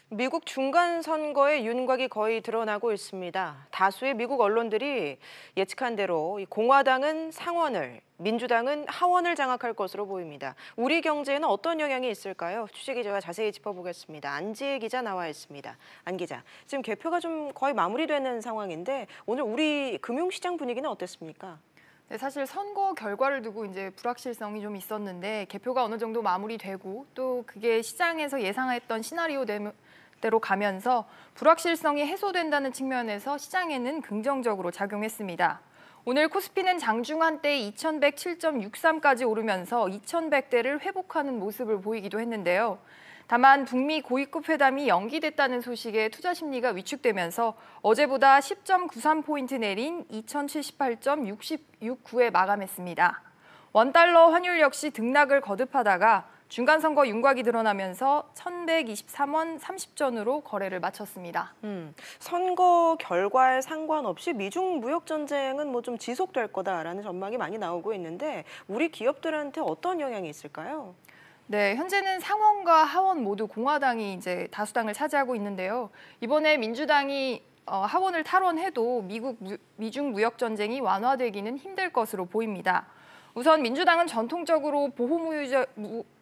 미국 중간 선거의 윤곽이 거의 드러나고 있습니다. 다수의 미국 언론들이 예측한 대로 공화당은 상원을, 민주당은 하원을 장악할 것으로 보입니다. 우리 경제에는 어떤 영향이 있을까요? 취재 기자가 자세히 짚어보겠습니다. 안지혜 기자 나와 있습니다. 안 기자, 지금 개표가 좀 거의 마무리되는 상황인데 오늘 우리 금융시장 분위기는 어땠습니까? 네, 사실 선거 결과를 두고 이제 불확실성이 좀 있었는데 개표가 어느 정도 마무리되고 또 그게 시장에서 예상했던 시나리오대로 가면서 불확실성이 해소된다는 측면에서 시장에는 긍정적으로 작용했습니다. 오늘 코스피는 장중 한때 2107.63까지 오르면서 2100대를 회복하는 모습을 보이기도 했는데요. 다만 북미 고위급 회담이 연기됐다는 소식에 투자 심리가 위축되면서 어제보다 10.93포인트 내린 2078.69에 마감했습니다. 원달러 환율 역시 등락을 거듭하다가 중간선거 윤곽이 드러나면서 1123원 30전으로 거래를 마쳤습니다. 선거 결과에 상관없이 미중 무역 전쟁은 좀 지속될 거다라는 전망이 많이 나오고 있는데 우리 기업들한테 어떤 영향이 있을까요? 네, 현재는 상원과 하원 모두 공화당이 이제 다수당을 차지하고 있는데요. 이번에 민주당이 하원을 탈원해도 미중 무역 전쟁이 완화되기는 힘들 것으로 보입니다. 우선 민주당은 전통적으로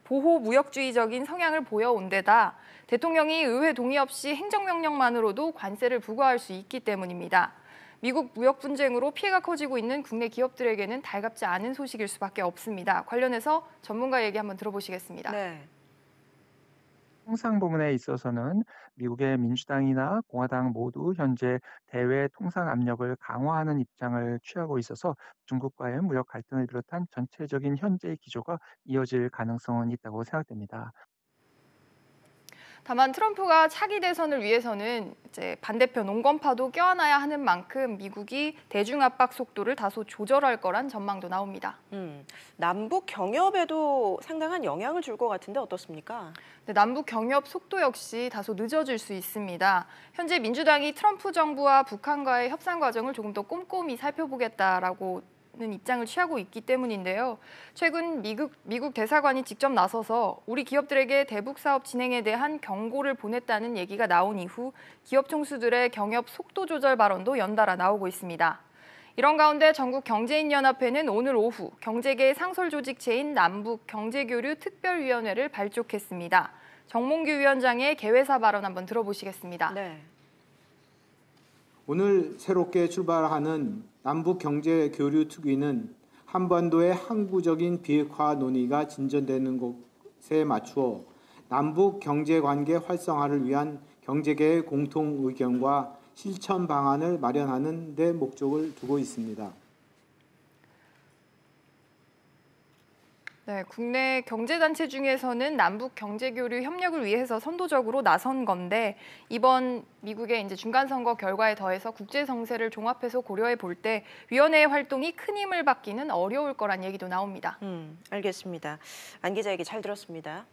보호무역주의적인 성향을 보여온 데다 대통령이 의회 동의 없이 행정명령만으로도 관세를 부과할 수 있기 때문입니다. 미국 무역 분쟁으로 피해가 커지고 있는 국내 기업들에게는 달갑지 않은 소식일 수밖에 없습니다. 관련해서 전문가 얘기 한번 들어보시겠습니다. 네. 통상 부분에 있어서는 미국의 민주당이나 공화당 모두 현재 대외 통상 압력을 강화하는 입장을 취하고 있어서 중국과의 무역 갈등을 비롯한 전체적인 현재의 기조가 이어질 가능성은 있다고 생각됩니다. 다만 트럼프가 차기 대선을 위해서는 이제 반대편 온건파도 껴안아야 하는 만큼 미국이 대중 압박 속도를 다소 조절할 거란 전망도 나옵니다. 남북 경협에도 상당한 영향을 줄 것 같은데 어떻습니까? 네, 남북 경협 속도 역시 다소 늦어질 수 있습니다. 현재 민주당이 트럼프 정부와 북한과의 협상 과정을 조금 더 꼼꼼히 살펴보겠다라고 입장을 취하고 있기 때문인데요. 최근 미국 대사관이 직접 나서서 우리 기업들에게 대북 사업 진행에 대한 경고를 보냈다는 얘기가 나온 이후 기업 총수들의 경협 속도 조절 발언도 연달아 나오고 있습니다. 이런 가운데 전국경제인연합회는 오늘 오후 경제계 상설 조직체인 남북경제교류 특별위원회를 발족했습니다. 정몽규 위원장의 개회사 발언 한번 들어보시겠습니다. 네. 오늘 새롭게 출발하는 남북경제교류특위는 한반도의 항구적인 비핵화 논의가 진전되는 곳에 맞추어 남북 경제관계 활성화를 위한 경제계의 공통 의견과 실천 방안을 마련하는 데 목적을 두고 있습니다. 네, 국내 경제단체 중에서는 남북 경제교류 협력을 위해서 선도적으로 나선 건데 이번 미국의 이제 중간선거 결과에 더해서 국제 정세를 종합해서 고려해 볼 때 위원회의 활동이 큰 힘을 받기는 어려울 거란 얘기도 나옵니다. 알겠습니다. 안 기자 얘기 잘 들었습니다.